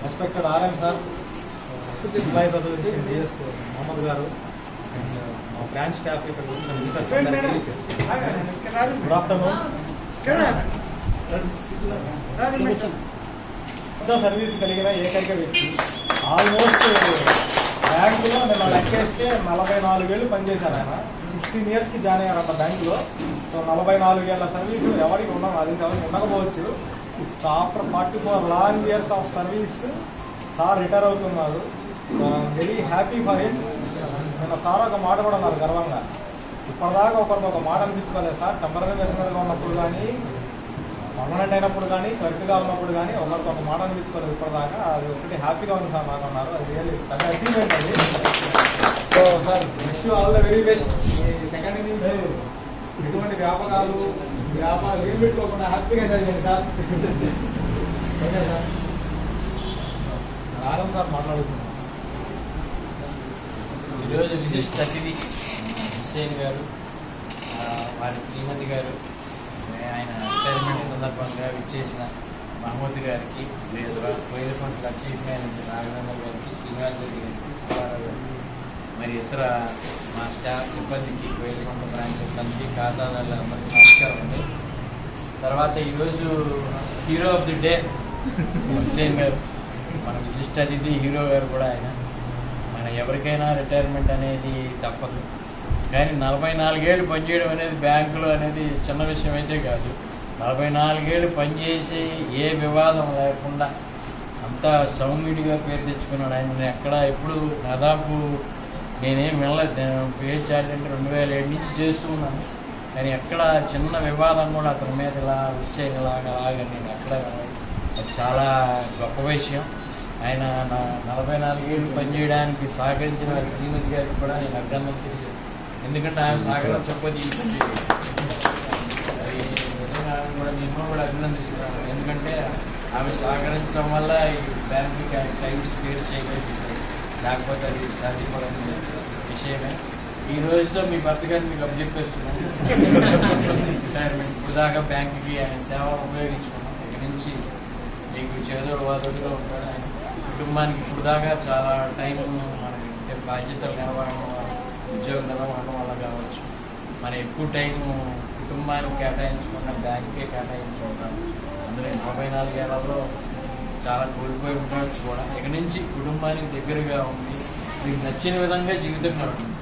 Respected RM sir, employees association DS Mohammed garu, and మా branch staff ఇక్కడ visitors, good afternoon. Service కలిగిన ఏకైక వ్యక్తి, ఆల్మోస్ట్ బ్యాంకులో నేను లెక్కేస్తే 44 ఏళ్ళు పనిచేశాను. ఆయన 16 ఇయర్స్కి జాయిన్ అయ్యారు అంత బ్యాంకులో. సో 44 ఏళ్ళ సర్వీసు ఎవరికి ఉండవు, అది ఎవరికి ఉండకపోవచ్చు. After 44 long years of service sir retire అవుతున్నారు. Very happy for it. నిన్న సార్ ఒక మాట కూడా అన్నారు గర్వంగా, ఇప్పటిదాకా ఒకరితో ఒక మాట అనిపించుకోలేదు సార్. టెంపరీ మెషనరీగా ఉన్నప్పుడు కానీ, పర్మనెంట్ అయినప్పుడు కానీ, క్లర్క్గా ఉన్నప్పుడు కానీ ఒకరితో ఒక మాట అనిపించుకోలేదు ఇప్పటిదాకా. అది ఒకటి హ్యాపీగా ఉంది సార్ నాకు అన్నారు. అది రియల్లీ పెద్ద అచీవ్మెంట్ అది. So sir, wish you all the very best. ఈ సెకండ్ ఇన్నింగ్స్ ఎటువంటి వ్యాపారాలు ఏం పెట్టుకోకుండా హ్యాపీగా జరిగింది సార్. ఓకే సార్, ఆరం సార్ మాట్లాడుతున్నాను. ఈరోజు విశిష్ట అతిథి హుస్సేన్ గారు, వారి శ్రీమతి గారు, ఆయన రిటైర్మెంట్ సందర్భంగా విచ్చేసిన మహమ్మద్ గారికి, లేదు కోయిలకొండ చీఫ్ మేనేజర్ రాఘవేంద్ర గారికి, శ్రీనివాస్ రెడ్డి గారికి, సుబ్బారావు గారికి, మరి ఇతర మా స్టాఫ్ సిబ్బందికి, కోయిలకొండ బ్రాంచ్ సిబ్బందికి, ఖాతాదారులు అందరికీ నమస్కారం అండి. తర్వాత ఈరోజు hero of the day Hussain గారు, మన విశిష్ట అతిథి హీరో గారు కూడా ఆయన. మన ఎవరికైనా రిటైర్మెంట్ అనేది తప్పదు, కానీ 44 ఏళ్ళు పనిచేయడం అనేది బ్యాంకులో అనేది చిన్న విషయం అయితే కాదు. 44 ఏళ్ళు పనిచేసి ఏ వివాదం లేకుండా అంతా సౌమ్యుడిగా పేరు తెచ్చుకున్నాడు ఆయన. ఎక్కడ ఎప్పుడు దాదాపు నేనేం వెళ్ళలేదు, నేను పేరు చాటంటే 2007 నుంచి చేస్తూ ఉన్నాను, కానీ ఎక్కడ చిన్న వివాదం కూడా అతని మీద ఇలా విషయం అలాగా నేను ఎక్కడ అది చాలా గొప్ప విషయం. ఆయన 44 ఏళ్ళు పనిచేయడానికి సహకరించిన శ్రీమతి గారికి కూడా నేను అభినందన తెలియజేస్తాను. ఎందుకంటే ఆయన సహకరించకపోతే అది నిజంగా కూడా నేను కూడా అభినందిస్తున్నాను. ఎందుకంటే ఆమె సహకరించడం వల్ల ఈ బ్యాంకుకి క్లయింట్స్ పేరు చేయగలిగింది, లేకపోతే అది సాధ్యపడని విషయమే. ఈ రోజుతో మీ భర్త గారిని మీకు అప్పచెప్పేస్తున్నాను. ఇప్పుడు దాకా బ్యాంకుకి ఆయన సేవలు ఉపయోగించుకున్నాం. ఇక్కడి నుంచి మీకు చేదోడు వాదోడుగా ఉంటాడు ఆయన. కుటుంబానికి ఇప్పుడు దాకా చాలా టైం మనకి బాధ్యతలు నిర్వహణ, ఉద్యోగం నిర్వహణ వల్ల కావచ్చు, మనం ఎక్కువ టైం కుటుంబానికి కేటాయించకుండా బ్యాంకుకే కేటాయించుకుంటాం. అందులో 44 ఏళ్లలో చాలా కోల్పోయి ఉండవచ్చు కూడా. ఇక నుంచి కుటుంబానికి దగ్గరగా ఉంది, మీకు నచ్చిన విధంగా జీవితం గడుపుతుంది.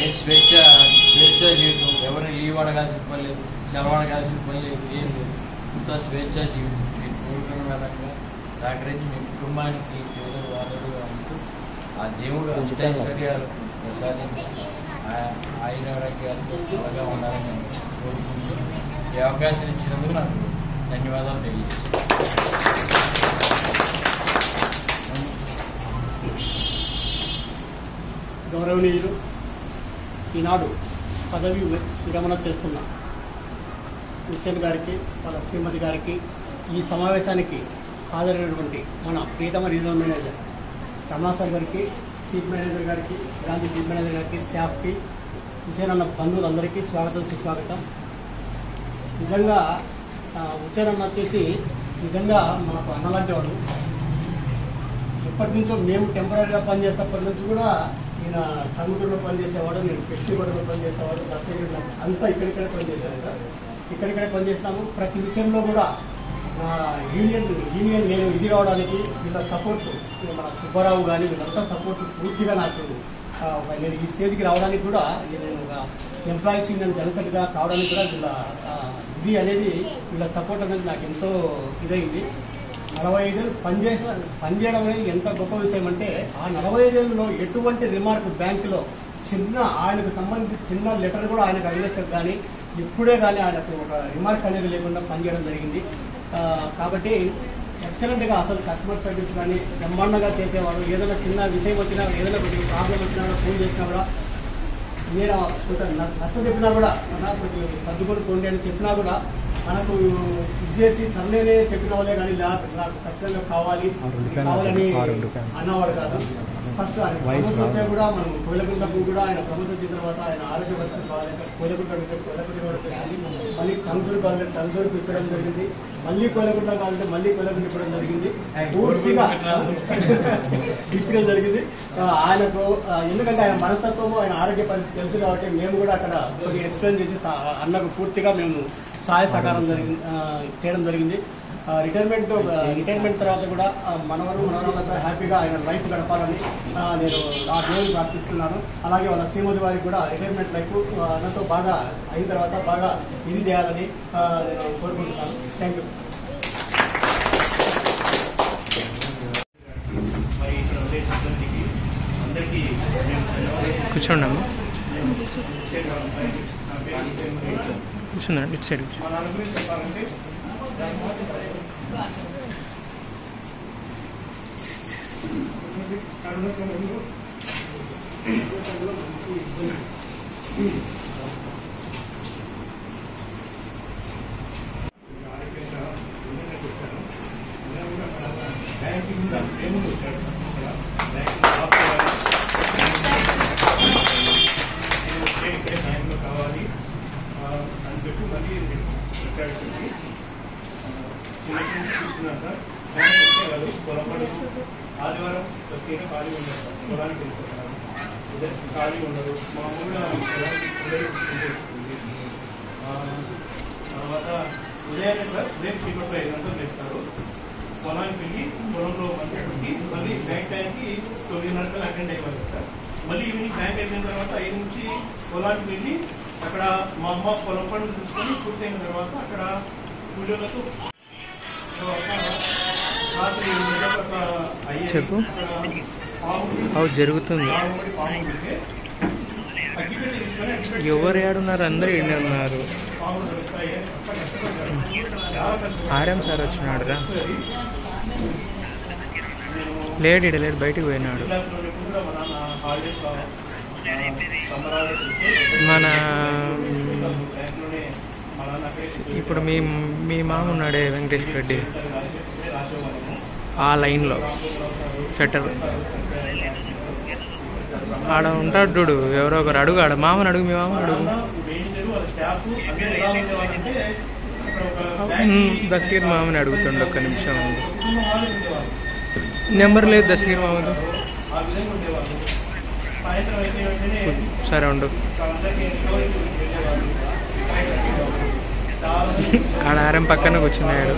ఏ స్వేచ్ఛ జీవితం, ఎవరు లీవ్ అడగాల్సిన పని లేదు, సెలవు అడగాల్సిన పని లేదు, ఏం లేదు, అంతా స్వేచ్ఛ జీవితం. మీకు కోరుకున్న విధంగా సహకరించి మీ కుటుంబానికి పేదలు వాదడుగా ఉంటూ ఆ దేవుడు అష్టైశ్వర్యాలు ప్రసాదించి ఆయురారోగ్యాలతో అలాగా ఉండాలని కోరుకుంటూ ఈ అవకాశం ఇచ్చినందుకు నాకు ధన్యవాదాలు తెలియజేస్తాను. గౌరవనీయులు, ఈనాడు పదవి విరమణ చేస్తున్న హుస్సేన్ గారికి, వాళ్ళ శ్రీమతి గారికి, ఈ సమావేశానికి హాజరైనటువంటి మన ప్రీతమ రీజనల్ మేనేజర్ రమణ సార్ గారికి, చీఫ్ మేనేజర్ గారికి, బ్రాంచ్ చీఫ్ మేనేజర్ గారికి, స్టాఫ్కి, హుస్సేన్ అన్న బంధువులందరికీ స్వాగతం సుస్వాగతం. నిజంగా హుస్సేన్ అన్న వచ్చేసి నిజంగా మనకు అన్నలాంటి వాడు. ఎప్పటి నుంచో మేము టెంపరీగా పనిచేసేప్పటి నుంచి కూడా ఈయన టంగుటూరులో పనిచేసేవాడు, నేను పెట్టుబడిలో పనిచేసేవాడు, దర్శకుడు అంతా ఇక్కడిక్కడే పనిచేశాను సార్. ఇక్కడిక్కడే పనిచేసినాము. ప్రతి విషయంలో కూడా యూనియన్ నేను ఇది రావడానికి వీళ్ళ సపోర్టు, మన సుబ్బారావు కానీ వీళ్ళంతా సపోర్టు పూర్తిగా నాకు. నేను ఈ స్టేజ్కి రావడానికి కూడా, నేను ఎంప్లాయీస్ యూనియన్ జనరల్గా కావడానికి కూడా వీళ్ళ ఇది అనేది, వీళ్ళ సపోర్ట్ అనేది నాకు ఎంతో ఇదైంది. 45 ఏళ్ళు పనిచేయడం అనేది ఎంత గొప్ప విషయం అంటే, ఆ 45 ఏళ్ళలో ఎటువంటి రిమార్క్ బ్యాంకులో ఆయనకు సంబంధించి చిన్న లెటర్ కూడా ఆయనకు అడిగేస్తారు, కానీ ఇప్పుడే కానీ ఆయనకు ఒక రిమార్క్ అనేది లేకుండా పనిచేయడం జరిగింది. కాబట్టి ఎక్సలెంట్గా అసలు కస్టమర్ సర్వీస్ కానీ బ్రహ్మాండంగా చేసేవాడు. ఏదైనా చిన్న విషయం వచ్చినా, ఏదైనా కొద్దిగా ప్రాబ్లం వచ్చినా కూడా ఫోన్ చేసినా కూడా, నేను కొంత నచ్చ చెప్పినా కూడా, కొంచెం సర్దుకొని పోండి అని చెప్పినా కూడా మనకు ఇది చేసి సర్లేనే చెప్పిన వాళ్ళే కానీ నాకు ఖచ్చితంగా కావాలని అన్నవాడు కాదు. ఫస్ట్ ఆయన ప్రమోషన్ వచ్చా కూడా మనం కోయిలకుంటకు కూడా ఆయన ప్రమోషన్ వచ్చిన తర్వాత ఆయన ఆరోగ్య పరిస్థితి బాగాలేక కోయిలకుంట మళ్ళీ టంగుటూరుకు ఇచ్చడం జరిగింది. మళ్ళీ కోయిలకుంట కావాలంటే మళ్ళీ కోయిలకుంట ఇవ్వడం జరిగింది. పూర్తిగా ఇప్పడం జరిగింది. ఆయనకు ఎందుకంటే ఆయన మనస్తత్వము ఆయన ఆరోగ్య పరిస్థితి తెలుసు కాబట్టి మేము కూడా అక్కడ కొద్దిగా ఎక్స్ప్లెయిన్ చేసి అన్నకు పూర్తిగా మేము సహాయ సహకారం చేయడం జరిగింది. రిటైర్మెంట్ తర్వాత కూడా మనవరాలతో హ్యాపీగా ఆయన లైఫ్ గడపాలని నేను ఆ దేవుని ప్రార్థిస్తున్నాను. అలాగే వాళ్ళ శ్రీమతి వారికి కూడా రిటైర్మెంట్ లైఫ్ అన్నతో బాగా అయిన తర్వాత బాగా ఇది చేయాలని నేను కోరుకుంటున్నాను. Thank you. కూర్చోండి కూర్చుందండి ఇటు సైడ్ కావాలి అని చెప్పి మళ్ళీ చూస్తున్నాను సార్. వాళ్ళు పొలపడు ఆదివారం ప్రత్యేక ఖాళీ ఉండదు సార్. పొలానికి వెళ్ళిపోతున్నారు, ఖాళీ ఉండరు. మామూలుగా తర్వాత ఉదయాన్నే సార్ ఉదయం చీకట్లో 5 గంటలకు లేస్తారు. పొలానికి వెళ్ళి పొలంలో పెట్టి మళ్ళీ బ్యాంక్ టైంకి 9:30 అటెండ్ అయిపోతుంది సార్. మళ్ళీ ఈవినింగ్ బ్యాంక్ అయిపోయిన తర్వాత 5 నుంచి పొలానికి వెళ్ళి అక్కడ మా అమ్మ పొలం పనులు చూసుకొని పూర్తయిన తర్వాత అక్కడ పూజలకు రాత్రి చెప్పు జరుగుతుంది. ఎవరు ఏడున్నారు? అందరూ ఎండి ఉన్నారు. ఆర్ఎం సార్ వచ్చినాడు రా. లేడు లేడు బయటికి పోయినాడు. మన ఇప్పుడు మీ మామ ఉన్నాడే వెంకటేష్ రెడ్డి, ఆ లైన్లో సెటర్ ఆడ ఉంటాడు చూడు. ఎవరో ఒకరు అడుగు, ఆడ మామని అడుగు, మీ మామని అడుగు. దసీర్ మామని అడుగుతుండే. ఒక్క నిమిషం నెంబర్ లేదు దసీర్ మామది. సరే ఉండు. ఆడ ఆరం పక్కన కూర్చున్నాడు.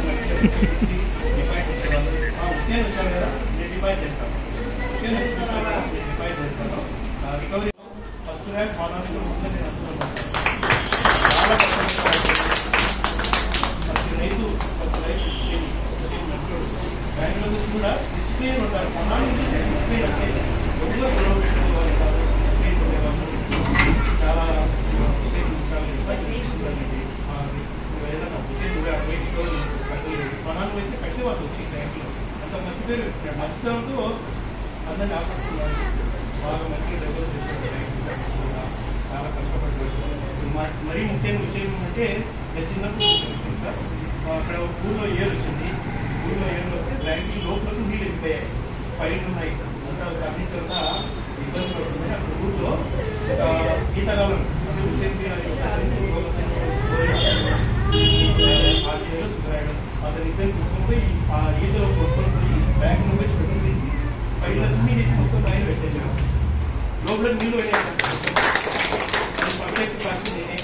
మధ్యలో అందరినీ ఆకర్షిస్తున్నారు. బాగా మంచిగా డెవలప్ చేస్తారు. చాలా కష్టపడ్డారు. మరీ ముఖ్యంగా విషయం ఏంటంటే చిన్నప్పుడు అక్కడ ఊళ్ళో ఏరు వచ్చింది. ఊళ్ళో ఏరు వస్తే బ్యాంకింగ్ లోపలకు నీళ్ళు ఎక్కిపోయాయి. పైన ఉన్నాయి అంతా అంతా ఇబ్బంది పడుతుంది. అక్కడ ఊళ్ళో ఈతగాలం అతని ఇద్దరు కూర్చొని ఆ ఈతలో కొట్టుకొని పోయి బ్యాంక్ నుండి పెట్రోల్ తీసి పైన అన్ని తీసి మొత్తం పైన పెట్టేసాను. లోపల నీళ్ళు వెళ్ళాను. పర్ఫెక్ట్ క్లాస్ నేనే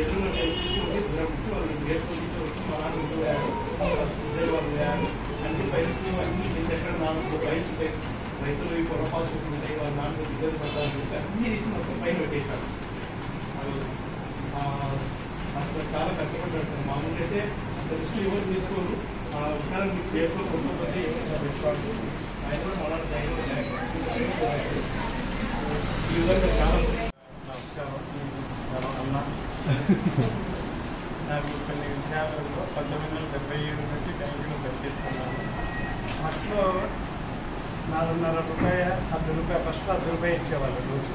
ఎదురుగా వాళ్ళు నేర్చుకుని వచ్చి మా నాన్న ఉండిపోయారు. ఇద్దరు వాళ్ళు పోయారు. అన్ని పైలకి అన్ని ఎక్కడ నాలుగు పైకి రైతులు పొరపాటు ఉంటాయి. వాళ్ళ నాన్న ఇద్దరు పడతారు చెప్పి అన్ని తీసి మొత్తం పైన పెట్టేశారు. అసలు చాలా కష్టపడ్డాడు. మామూలుగా అయితే అంత రిస్క్ ఎవరు తీసుకోరు. ఆ విషయాలు మీకు పేరులో కొట్టుకోకపోతే ఏమైనా పెట్టుకోవాలి. ఆయన కూడా మన ఈ విధంగా చాలా నమస్కారం అన్న. నాకు కొన్ని విషయాలలో 1977 నుంచి బ్యాంకులో పనిచేస్తున్నాను. ఫస్ట్లో 4.5 రూపాయలు 10 రూపాయలు ఫస్ట్ 10 రూపాయలు ఇచ్చేవాళ్ళు రోజు.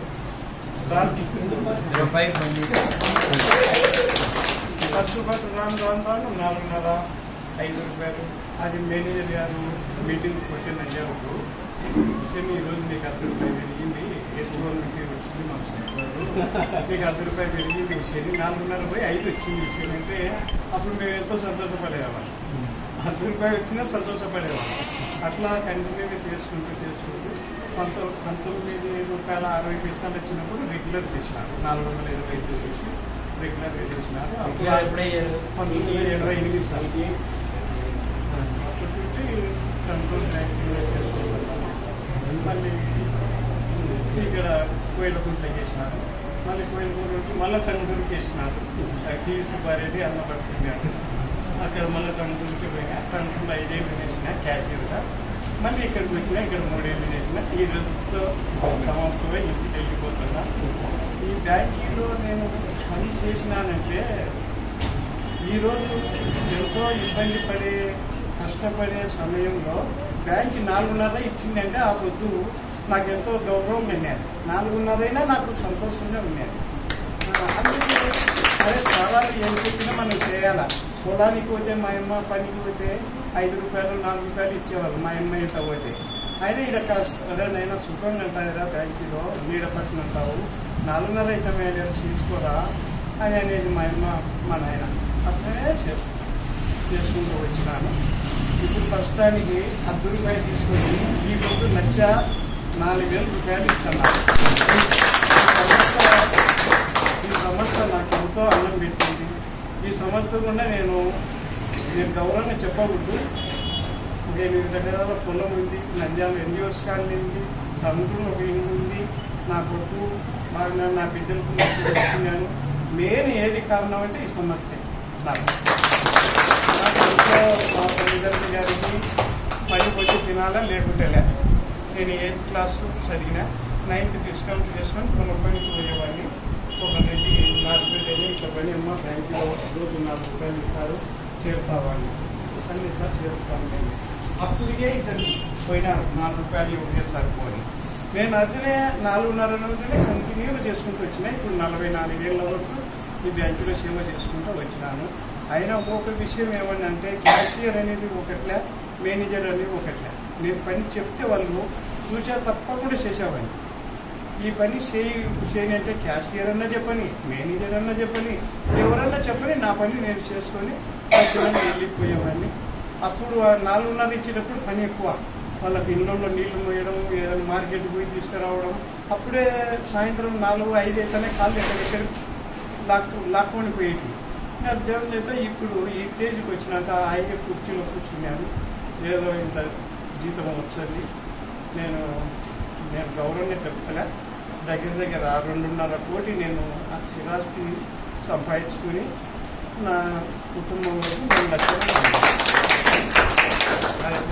ఖర్చు పట్టు రాను 4.5 5 రూపాయలు. అది మేనేజర్ గారు మీటింగ్ క్వశ్చన్ అయ్యేప్పుడు విషయం ఈరోజు మీకు 10 రూపాయలు పెరిగింది, ఎస్ట్ గవర్నమెంట్ వచ్చింది, మాకు మీకు 10 రూపాయలు పెరిగింది విషయం 4.5 పోయి 5 వచ్చింది విషయం అంటే అప్పుడు మేము ఎంతో సంతోషపడేవాళ్ళం. 10 రూపాయలు వచ్చినా సంతోషపడేవాళ్ళం. అట్లా కంటిన్యూగా చేసుకుంటూ 19 రూపాయల 60 పైసలు వచ్చినప్పుడు రెగ్యులర్ చేసినారు. 425 చేసి రెగ్యులర్గా చేసినారు. అప్పుడు 1988 కంట్రోల్ మళ్ళీ ఇక్కడ కోయిలకుంట చేసినారు. మళ్ళీ కోయిలకుంటకి మళ్ళీ టంగుటూరుకి వేసినారు. టీవీ సుబ్బారెడ్డి అన్నపడుతున్నాడు. అక్కడ మళ్ళీ టంగుటూరుకి పోయినా టంగుటూరులో 5 ఏళ్ళు చేసిన క్యాషియర్గా. మళ్ళీ ఇక్కడికి వచ్చినా ఇక్కడ 3 ఏళ్ళు చేసిన. ఈ రోజుతో సమాప్తమై ఇంటికి వెళ్ళిపోతున్నా. ఈ బ్యాంకింగ్లో నేను పని చేసినానంటే ఈరోజు ఎంతో ఇబ్బంది పడే కష్టపడే సమయంలో బ్యాంక్ 4.5 ఇచ్చిందంటే ఆ పొద్దు నాకు ఎంతో గౌరవం విన్నాను. 4.5 నాకు సంతోషంగా విన్నాను. అందుకే అదే చాలా ఏం చెప్పినా మనం చేయాలా. పొలానికి పోతే మా అమ్మ పనికి పోతే 5 రూపాయలు 4 రూపాయలు ఇచ్చేవాళ్ళు మా అమ్మ ఇంత పోతే. అయినా ఇక్కడ అదేనైనా సుఖంగా అంటారా బ్యాంకులో నీడ పట్టినంటావు 4.5 అయితే మేలు తీసుకోరా అని అనేది మా అమ్మ మా నాయన. అట్లనే చేసుకుంటూ వచ్చినాను. ఇప్పుడు ప్రస్తుతానికి 10 రూపాయలు తీసుకొని ఈ రోజు 4,000 రూపాయలు ఇస్తున్నాను. ఈ సంస్థ నాకు ఎంతో అన్నం పెట్టింది. ఈ సంస్థ కూడా నేను గౌరవంగా చెప్పకూడదు. 8 దగ్గర పొలం ఉంది, నంద్యాల ఎన్జిఓస్ కాలనీ ఉంది, తమ్ముడు ఒక ఇల్లు ఉంది, నా కొడుకు బాగా నా బిడ్డలకు చెప్తున్నాను. మెయిన్ ఏది కారణం అంటే ఈ సంస్థే. నాకు మా తల్లిదండ్రుల గారికి పని వచ్చి తినాలా లేకుంటే లే. నేను 8th క్లాస్ చదివిన, 9th డిస్కౌంట్ చేసుకొని పొలంపనికి పోయేవాడిని. ఒక రెడ్డి మార్కెట్ వెళ్ళి ఇట్లా పని అమ్మ బ్యాంకులో రోజు 4 రూపాయలు ఇస్తారు చేరుతావాడిని. అన్ని సార్ చేరుస్తాను. అప్పటికే ఇతను పోయినారు 4 రూపాయలు ఒకేసారి పోయి. నేను అదినే 4.5 రోజులే కంటిన్యూగా చేసుకుంటూ వచ్చినా. ఇప్పుడు 44 ఏళ్ళ వరకు ఈ బ్యాంకులో సేవ చేసుకుంటూ వచ్చినాను. అయినా ఒక్కొక్క విషయం ఏమన్నా క్యాషియర్ అనేది ఒకట్లే, మేనేజర్ అనేది ఒకట్లే. నేను పని చెప్తే వాళ్ళు చూసా తప్పకుండా చేసేవాడిని. ఈ పని చేయని అంటే క్యాషియర్ అన్నా చెప్పని, మేనేజర్ అన్నా చెప్పని, ఎవరన్నా చెప్పని నా పని నేను చేసుకొని వెళ్ళిపోయేవాడిని. అప్పుడు 4.5 ఇచ్చేటప్పుడు పని ఎక్కువ. వాళ్ళకి ఇళ్ళల్లో నీళ్లు మోయడం, ఏదైనా మార్కెట్కి పోయి తీసుకురావడం. అప్పుడే సాయంత్రం 4, 5 అయితేనే కాళ్ళు ఎక్కడెక్కడ లాక్కొని పోయేటి. అర్థం అయితే ఇప్పుడు ఈ స్టేజ్కి వచ్చినాక హాయిగా కుర్చీలో కూర్చున్నాను. ఏదో ఇంత జీతం వస్తుంది. నేను గౌరవంగా చెప్తున్నా. దగ్గర 2.5 కోటి నేను ఆ స్థిరాస్తిని సంపాదించుకుని నా కుటుంబంలో 2 లక్షలు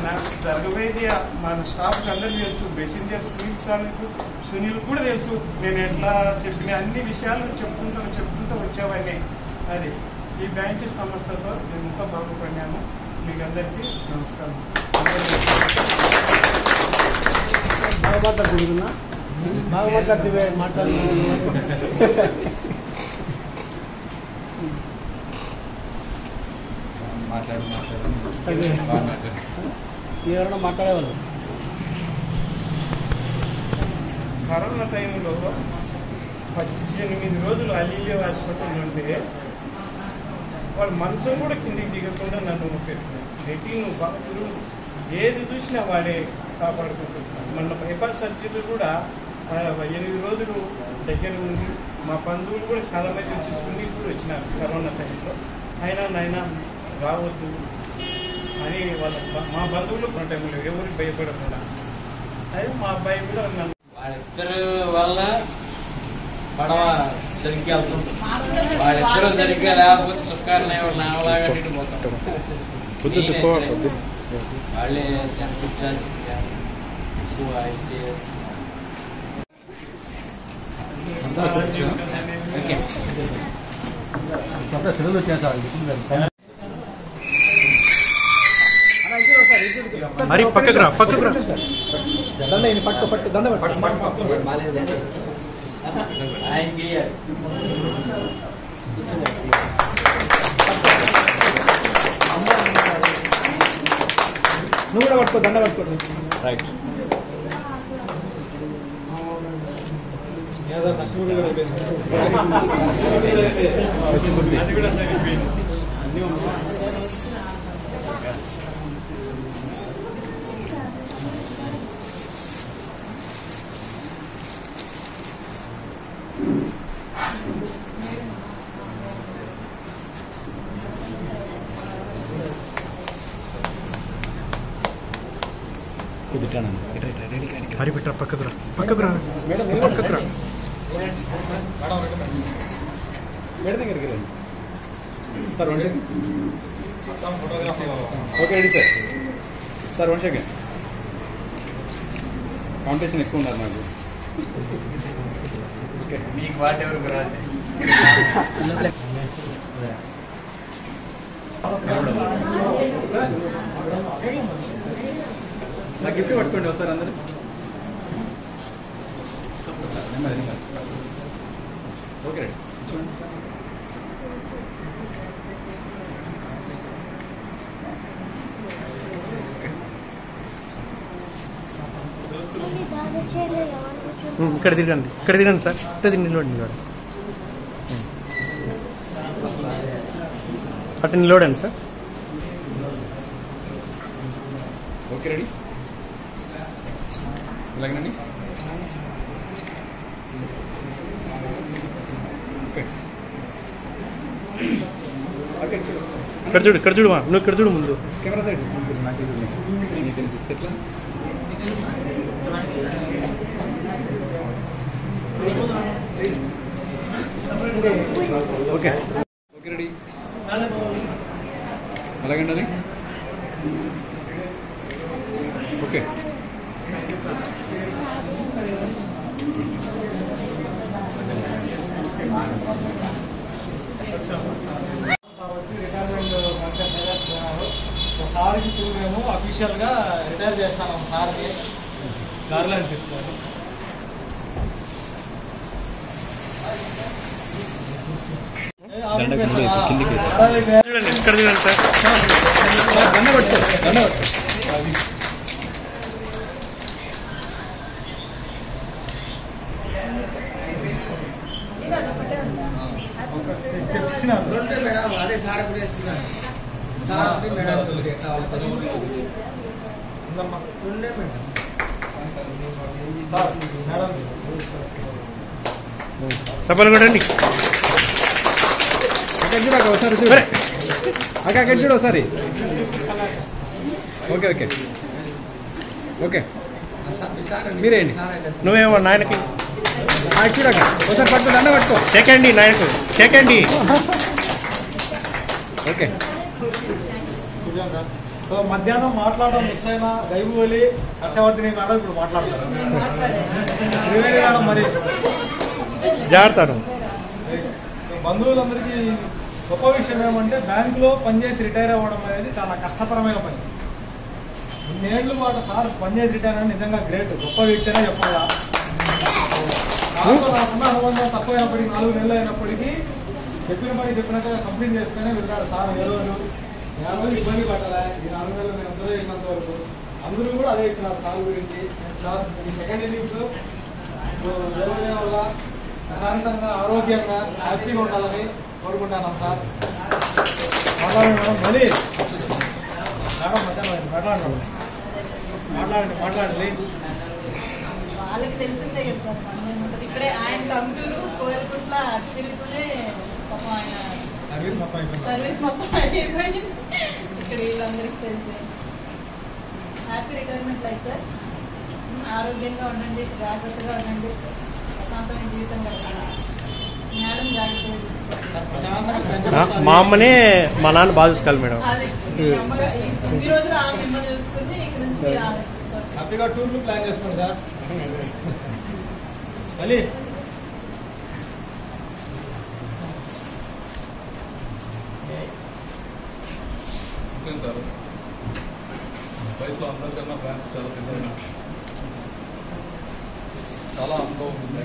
నాకు జరగబోయేది. మన స్టాఫ్కి అందరికీ తెలుసు. మెసెంజర్ సునీల్ కూడా తెలుసు. నేను ఎట్లా చెప్పిన అన్ని విషయాలు చెప్పుకుంటూ వచ్చేవాడిని. అది ఈ బ్యాంకు సంస్థతో నేను ఎంతో బాగుపడినాను. మీకు అందరికీ నమస్కారం. ఎవరైనా మాట్లాడేవాళ్ళు కరోనా టైంలో 18 రోజులు అలీలియా హాస్పిటల్ ఉంటే వాడు మనసు కూడా కిందికి దిగకుండా నన్ను పెట్టి నువ్వు బాగా ఏది చూసినా వాడే కాపాడుకుంటున్నాను. మన బైపాస్ సర్జరీ కూడా 8 రోజులు దగ్గర ఉంది. మా బంధువులు కూడా చాలా మంది వచ్చి సునీల్ కూడా వచ్చినారు కరోనా టైంలో. అయినా నాయన రావద్దు అని మా బంధువులు టైంలో ఎవరికి భయపడకుండా. అదే మా అబ్బాయి కూడా నన్ను వాళ్ళిద్దరు వల్ల పడవ సరిగ్గా వెళ్తుంది. వాళ్ళిద్దరూ సరిగ్గా లేకపోతే చుక్కారనే నాలాగా పోతాం. వాళ్ళే చనిపించాల్సి ఎక్కువ ఇచ్చే. మరి పక్కకు రా దండ పట్టు దండ ఆయనకి నువ్వు కూడా పట్టుకో దండ పట్టుకో. రైట్. హరి పెట్టా పక్కకు రా పక్కకు రా పక్కకు రా మేడం దగ్గరికి రండి sir 1 second okay ready sir sir 1 second competition ఎక్కువ ఉన్నారు నాకు ఓకే మీకు వాటి ఎవరికి రాదు నా గిఫ్ట్ పట్టుకోండి వస్తారు అందరూ ఓకే రెడీ ఇక్కడ తిరగండి సార్ ఇక్కడ నిలబడండి అటు నిలబడండి సార్ ఓకే రెడీ ఇలాగనండి ఇక్కడ చూడు నువ్వు ఇక్కడ చూడు ముందు కెమెరా సైడ్ నాకు చూస్తే ఎట్లా ఓకే ఓకే రెడీ అలాగండి అది ఓకే సార్కి ఇప్పుడు మేము అఫీషియల్గా రిటైర్ చేస్తాను సార్కి గార్లాండ్ తీసుకోవాలి ఇక్కడ చూడండి సార్ దండ పట్టుకో చెప్పాలి కూడా అండి ఒకసారి చూడు అక్కడ చూడు ఒకసారి ఓకే ఓకే ఓకే మీరేంటి నువ్వేమో నాయనకి చూడక ఒకసారి పట్టుకో దండ పట్టుకో చెకండి నాయకు చెకండి ఓకే సో మధ్యాహ్నం మాట్లాడడం మిస్ అయినా గైబువలి హర్షవర్ధిని మేడం ఇప్పుడు మాట్లాడతారు త్రివేణి మేడం మరి జాగ్రత్త. బంధువులందరికీ గొప్ప విషయం ఏమంటే బ్యాంకులో పనిచేసి రిటైర్ అవ్వడం అనేది చాలా కష్టతరమైన పని. ఇన్నేళ్ల పాటు సార్ పనిచేసి రిటైర్ అనేది నిజంగా గ్రేట్, గొప్ప వ్యక్తి అనే చెప్పాలా. నాకున్న అనుబంధం తక్కువైనప్పటికీ 4 నెలలు అయినప్పటికీ చెప్పిన పని చెప్పినట్టుగా కంప్లీట్ చేసుకునే వెళ్ళాడు సార్. ఏ రోజు ఇబ్బంది పట్టాలా ఈ 4 నెలలు నేను ఎంతో చేసినంత వరకు అందరూ కూడా అదే ఇచ్చినారు సార్ గురించి. సార్ ఈ సెకండ్ ఇన్నింగ్స్ దేవాలయం వల్ల ప్రశాంతంగా ఆరోగ్యంగా హ్యాపీగా ఉండాలని కోరుకుంటున్నాం సార్. మాట్లాడండి మేడం, మళ్ళీ మేడం మధ్యాహ్నం మాట్లాడండి. వాళ్ళకి తెలిసిందే కదా సార్, ఇక్కడే ఆయన కంప్యూటర్ కోరుకుంట్లా తిరుగుతూనే పాపం ఆయన సర్వీస్ మొత్తం అయిపోయింది. ఇక్కడ వీళ్ళందరికీ తెలిసే హ్యాపీ రిటైర్మెంట్ లైఫ్ సార్. ఆరోగ్యంగా ఉండండి, జాగ్రత్తగా ఉండండి, ప్రశాంతమైన జీవితం గడపాలి. మేడం జాగ్రత్తగా తీసుకోండి. మా అమ్మనే మా నాన్న బాగా చూసుకోవాలి మేడం. అది ఈ రోజులు ఆమె మిమ్మల్ని చూసుకుని ఇక్కడ నుంచి మీరు ఆలోచిస్తారు. హ్యాపీగా టూర్లు ప్లాన్ చేసుకోండి సార్. మళ్ళీ హుసేన్ సార్ వయసులో అందరికన్నా బ్రాంచ్ చాలా పెద్దగా చాలా అనుభవం ఉంది.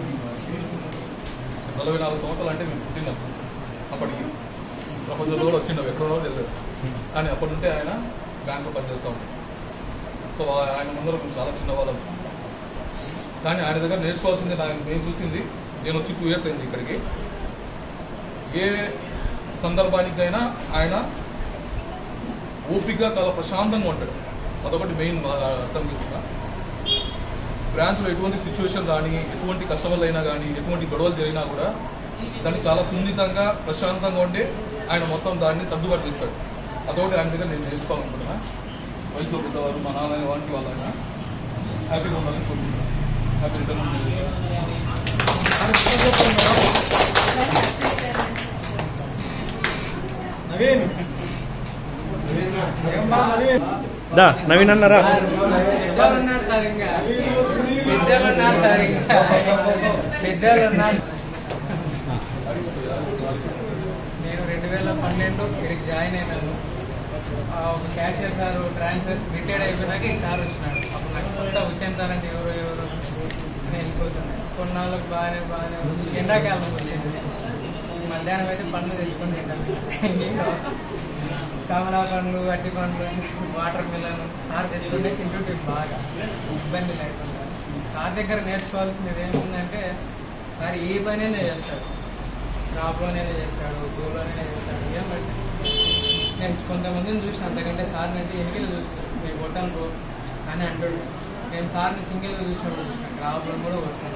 44 సంవత్సరాలు అంటే మేము పుట్టినప్పుడు అప్పటికి ప్రపంచంలో కూడా వచ్చిండవు, ఎక్కడో తెలియదు. కానీ అప్పటి నుండి ఆయన బ్యాంకులో పనిచేస్తూ ఉంటాం. సో ఆయన ముందర మేము చాలా చిన్నవాళ్ళం. కానీ ఆయన దగ్గర నేర్చుకోవాల్సింది నేను చూసింది నేను వచ్చి 2 years అయింది ఇక్కడికి. ఏ సందర్భానికైనా ఆయన ఓపికగా చాలా ప్రశాంతంగా ఉంటాడు. అదొకటి మెయిన్ అర్థం చేసుకున్నా. బ్రాంచ్లో ఎటువంటి సిచ్యువేషన్ కానీ, ఎటువంటి కస్టమర్లు అయినా కానీ, ఎటువంటి గొడవలు జరిగినా కూడా దాన్ని చాలా సున్నితంగా ప్రశాంతంగా ఉండి ఆయన మొత్తం దాన్ని సర్దుబాటు చేస్తాడు. అదొకటి ఆయన దగ్గర నేను నేర్చుకోవాలనుకుంటున్నా. వయసులో పెద్దవారు మా నాన్న వంటి వాళ్ళైనా హ్యాపీగా ఉండాలని కోరుకుంటున్నాను. Happy return. నవీన్ అన్నారా? నేను 2012 ఇక్కడికి జాయిన్ అయినాను. ఒక క్యాషియర్ సార్ ట్రాన్స్ఫర్ రిటైర్డ్ అయిపోయినాక ఈ సార్ వచ్చినాడు. అప్పుడు నాకు కొత్త హుసేన్ సార్ అంటే ఎవరు అని వెళ్ళిపోతున్నాయి. కొన్నాళ్ళకు బాగానే ఎండాకాలం వచ్చింది. మధ్యాహ్నం అయితే పండ్లు తెచ్చుకొని తింటాను. కమలా పండ్లు, అట్టి పండ్లు, వాటర్ మిలన్ సార్ తెచ్చుకుంటే తింటుంటే బాగా ఇబ్బంది లేకుండా. సార్ దగ్గర నేర్చుకోవాల్సినది ఏముందంటే సార్ ఏ పనైనా చేస్తాడు. క్రాప్లోనైనా చేస్తాడు, పూలోనైనా చేస్తాడు. ఏం బట్టి నేను కొంతమందిని చూసిన అంతకంటే సార్ని అంటే ఎన్నికలు చూస్తాను. మీరు కొట్టను అని అంటాడు. నేను సార్ని సింగిల్గా చూసినప్పుడు చూసిన క్రాప్లో కూడా కొట్టాను.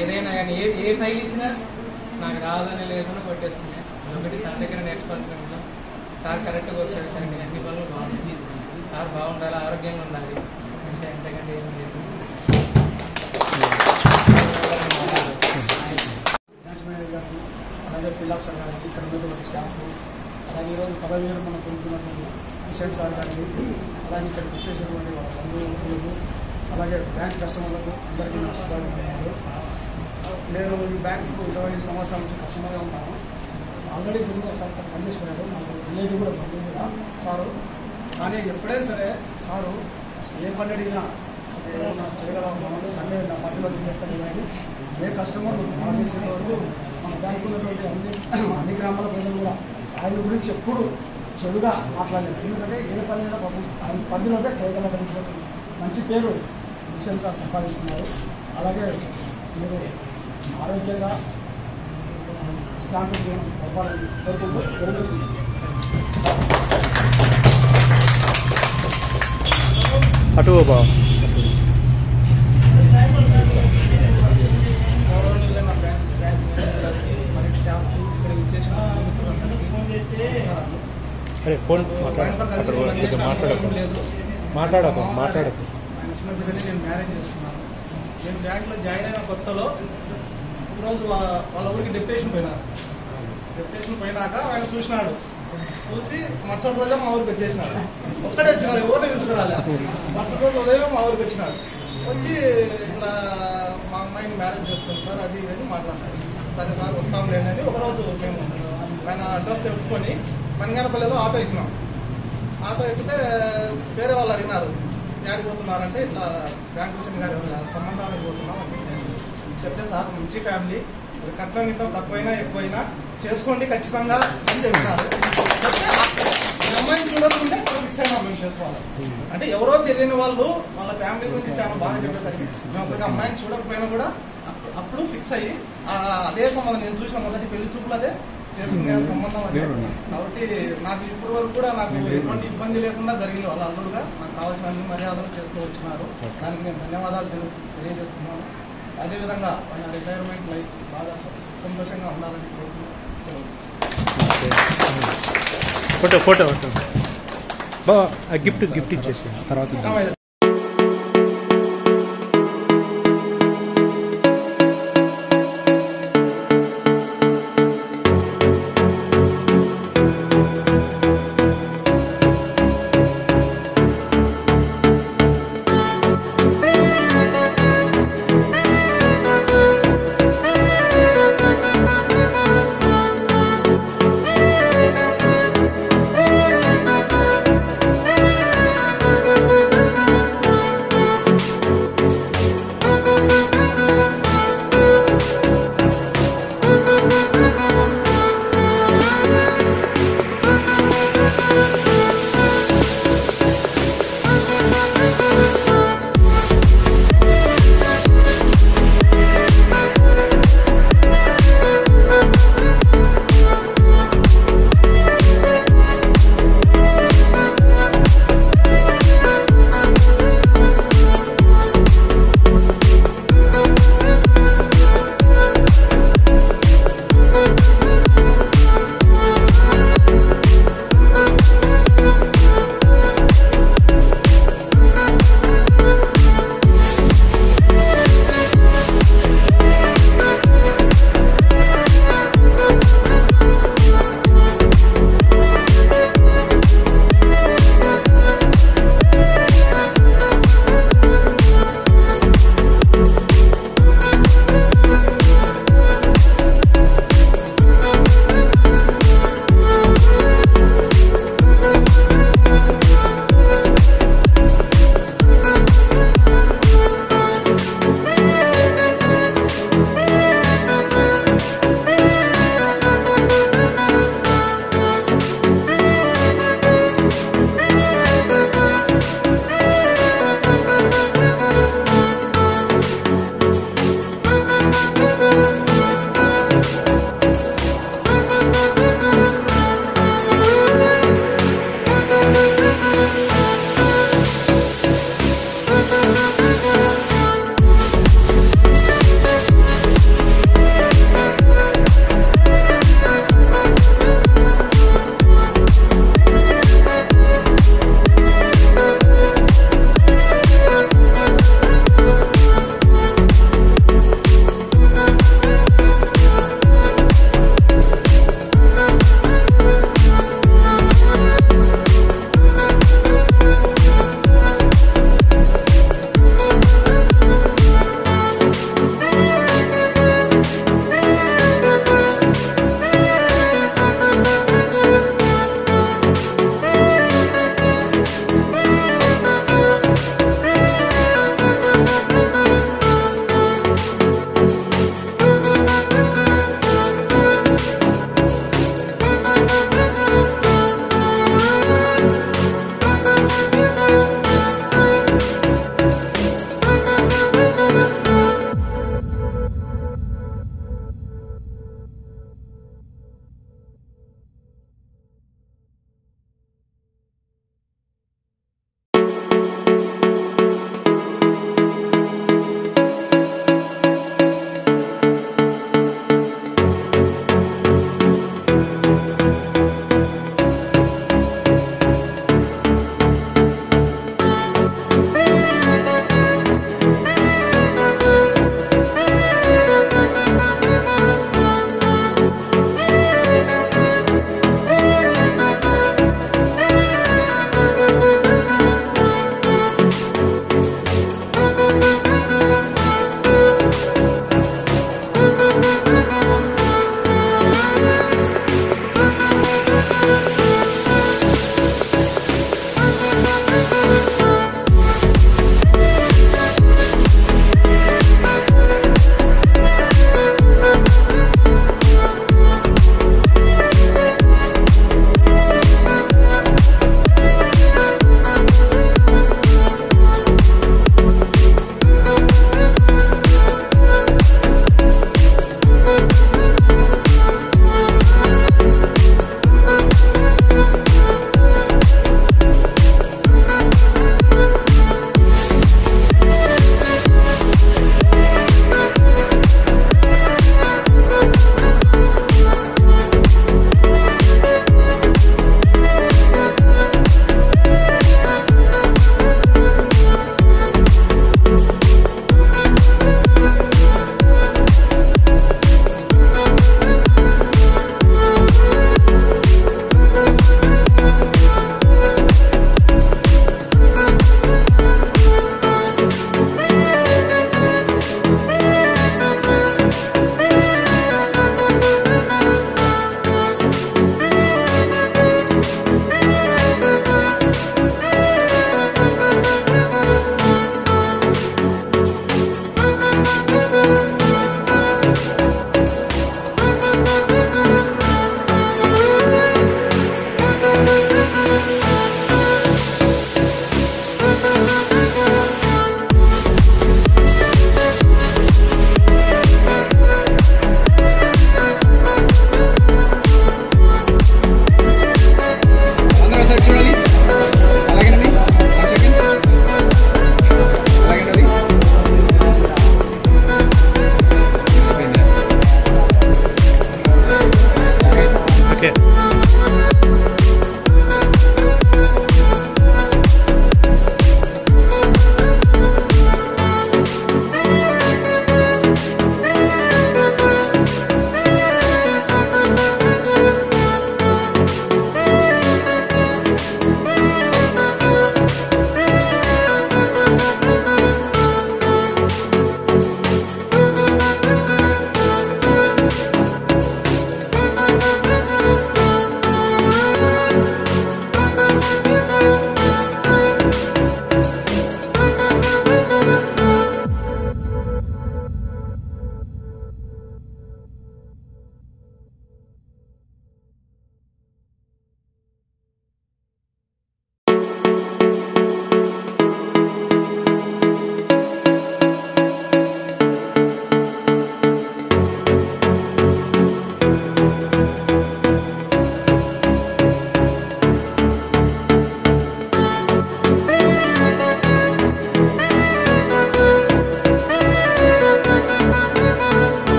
ఏదైనా కానీ ఏ ఫైల్ ఇచ్చినా నాకు రాదని లేకుండా కొట్టేస్తుంది. ఒకటి సార్ దగ్గర నేర్చుకోవాల్సిన సార్ కరెక్ట్గా వస్తాడు. కానీ అన్ని పనులు బాగుంటాయి. సార్ బాగుండాలి, ఆరోగ్యంగా ఉండాలి అంటే ఎంతకంటే ఏం లేదు. బ్రాంచ్ మేనేజర్ గారికి, అలాగే ఫీల్డ్ ఆఫీసర్ గారికి, ఇక్కడ ఉన్నటువంటి స్టాఫ్, అలాగే ఈరోజు పదవి విరమణ పొందుతున్నటువంటి హుసేన్ సార్ గారికి, అలాగే ఇక్కడికి వచ్చేసినటువంటి వాళ్ళ బంధువులకు, అలాగే బ్యాంక్ కస్టమర్లకు అందరికీ నా శుభాకాంక్షలు. నేను ఈ బ్యాంకు 25 సంవత్సరాల నుంచి కస్టమర్గా ఉన్నాను. ఆల్రెడీ గురించి ఒకసారి పనిచేసుకున్నాడు. నాకు రిలేటివ్ కూడా బంధువు కూడా సారు. కానీ ఎప్పుడైనా సరే సారు ఏ పని అడిగినా ఏమన్నా చేయగలం, సండే నా పనిలో చేస్తాను. కానీ ఏ కస్టమర్ ఆశించిన వరకు మన బ్యాంకు ఉన్నటువంటి అన్ని గ్రామాల ప్రజలు కూడా ఆయన గురించి ఎప్పుడు చెడుగా మాట్లాడలేదు. ఎందుకంటే ఏ పని అయినా ఆయన పరిధిలో ఉంటే చేయగలగలిగినటువంటి మంచి పేరు హుసేన్ సార్ సంపాదిస్తున్నారు. అలాగే మీరు ఆరోగ్యంగా విశ్రాంతి జీవనం గడపాలని కోరుకుంటూ జరుగుతుంది. అటు బాబా అరే ఫోన్ మాట్లాడకు. ఆయన చిన్న బిడ్డని నేను మ్యారేజ్ చేసుకున్నాను. నేను బ్యాంక్లో జాయిన్ అయిన కొత్తలో ఈరోజు వాళ్ళ ఊరికి డెప్యుటేషన్ పోయినారు. డెప్యుటేషన్ పోయినాక ఆయన చూసినాడు. చూసి మరుసటి రోజే మా ఊరికి వచ్చేసినాడు. ఒక్కడే వచ్చినాడు, ఎవరిని పిలుచుకురాలే. మరుసటి రోజు ఉదయం మా ఊరికి వచ్చినాడు. వచ్చి ఇట్లా మా అమ్మాయిని మ్యారేజ్ చేసుకుని సార్ అది ఇది అని మాట్లాడినాడు. సరే సార్ వస్తాం లేదని ఒకరోజు మేము ఆయన అడ్రస్ తెలుసుకొని పనిగానపల్లిలో ఆటో ఎక్కినాం. ఆటో ఎక్కితే వేరే వాళ్ళు అడిగినారు ఎక్కడికి పోతున్నారంటే ఇట్లా బ్యాంక్ హుసేన్ గారి సంబంధానికి పోతున్నాం అని చెప్తే సార్ మంచి ఫ్యామిలీ, కట్నం గిట్నం తక్కువైనా ఎక్కువైనా చేసుకోండి ఖచ్చితంగా అని చెప్పినారు. అమ్మాయిని చూడకుంటే ఫిక్స్ అయినా మేము చేసుకోవాలి అంటే ఎవరో తెలియని వాళ్ళు వాళ్ళ ఫ్యామిలీ గురించి చాలా బాగా చెప్పేసరికి మేము అప్పటికి అమ్మాయిని చూడకపోయినా కూడా అప్పుడు ఫిక్స్ అయ్యి అదే సంబంధం నేను చూసిన మొదటి పెళ్లి చూపులు అదే చేసుకునే సంబంధం అదే. కాబట్టి నాకు ఇప్పటి వరకు కూడా నాకు ఎటువంటి ఇబ్బంది లేకుండా జరిగింది. వాళ్ళ అల్లుడుగా నాకు కావాల్సిన అన్ని మర్యాదలు చేసుకోవచ్చున్నారు. దానికి నేను ధన్యవాదాలు తెలియజేస్తున్నాను. అదేవిధంగా ఆయన రిటైర్మెంట్ లైఫ్ బాగా సంతోషంగా ఉండాలని కోరుకుంటున్నాను. ఫోటో బాబా గిఫ్ట్ ఇచ్చేసి తర్వాత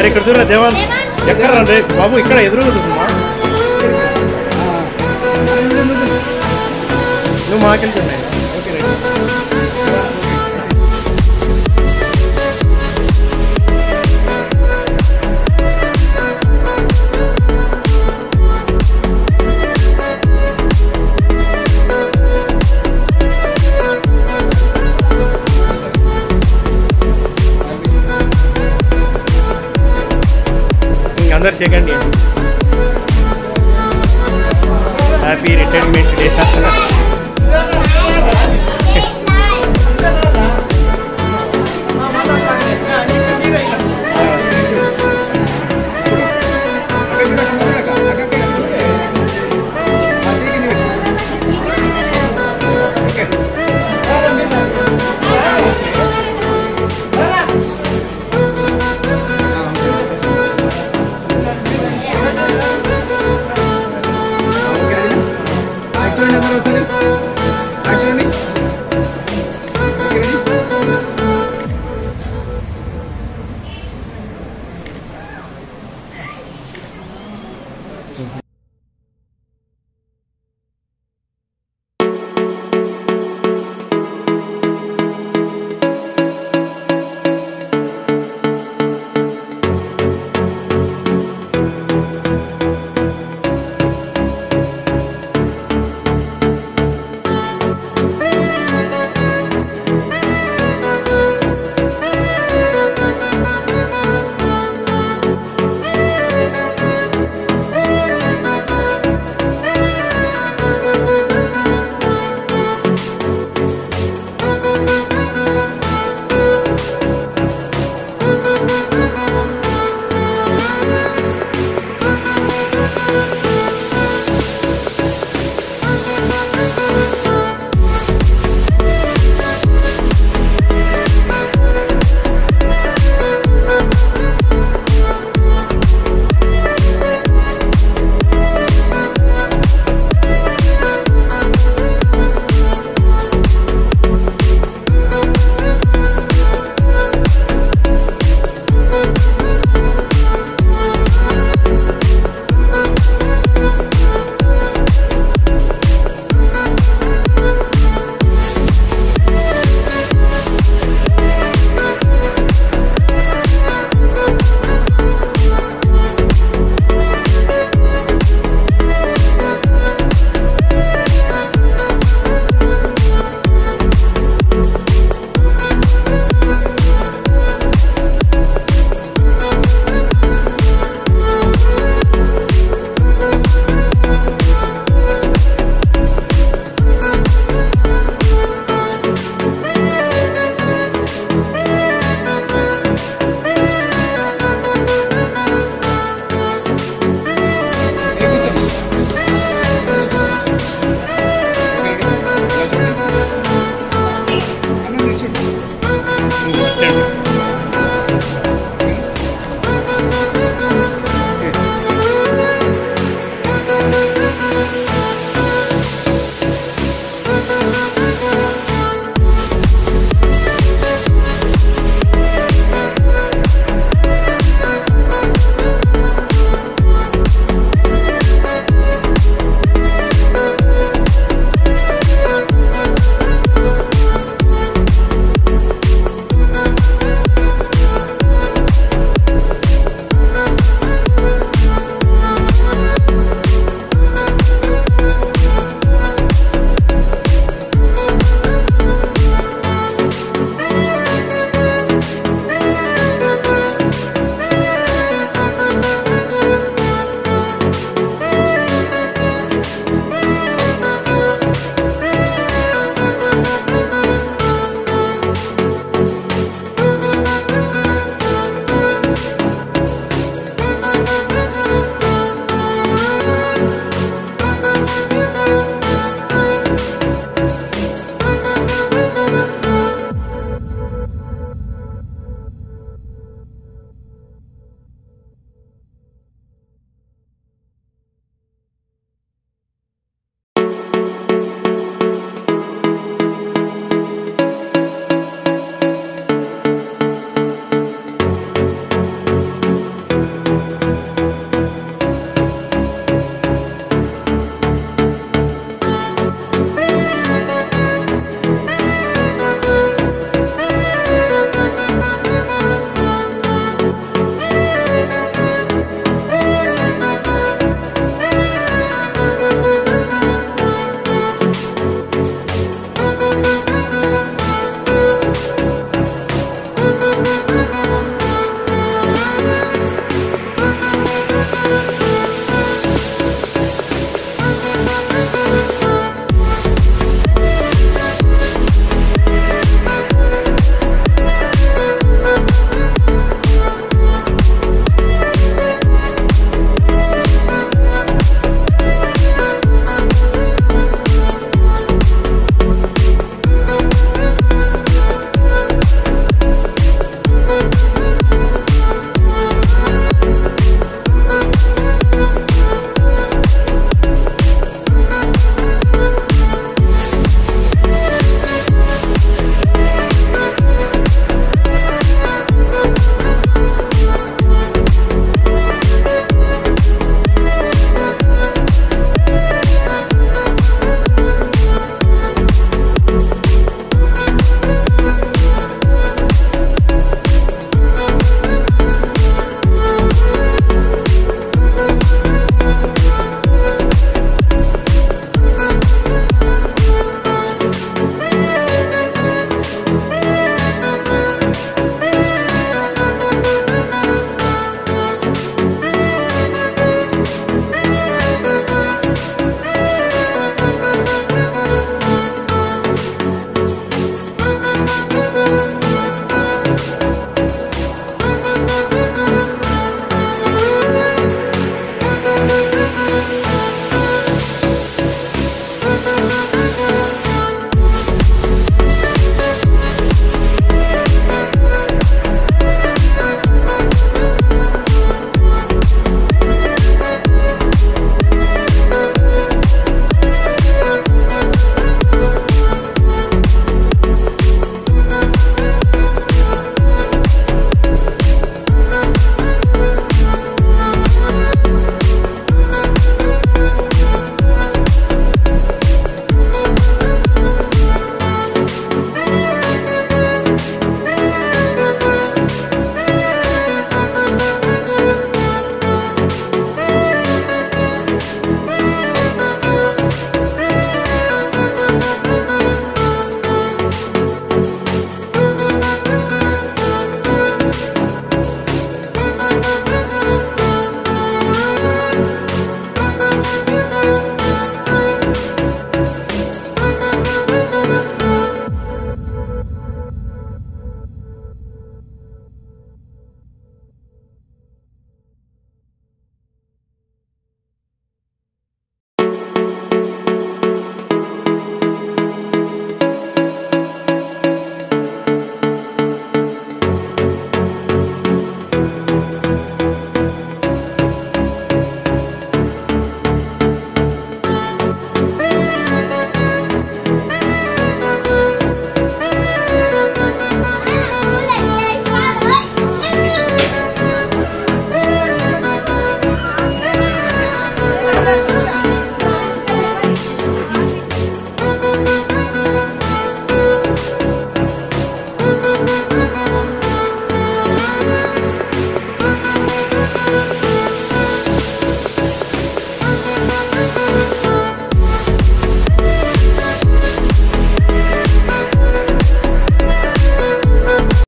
ఇక్కడ చూడరా దేవాన్ ఎక్కడ రండి బాబు ఇక్కడ ఎదురుగా చూడమ్మా నువ్వు మాకెళ్తున్నాయి ఓకే రైట్ अंदर सेकंड हैप्पी रिटायरमेंट डे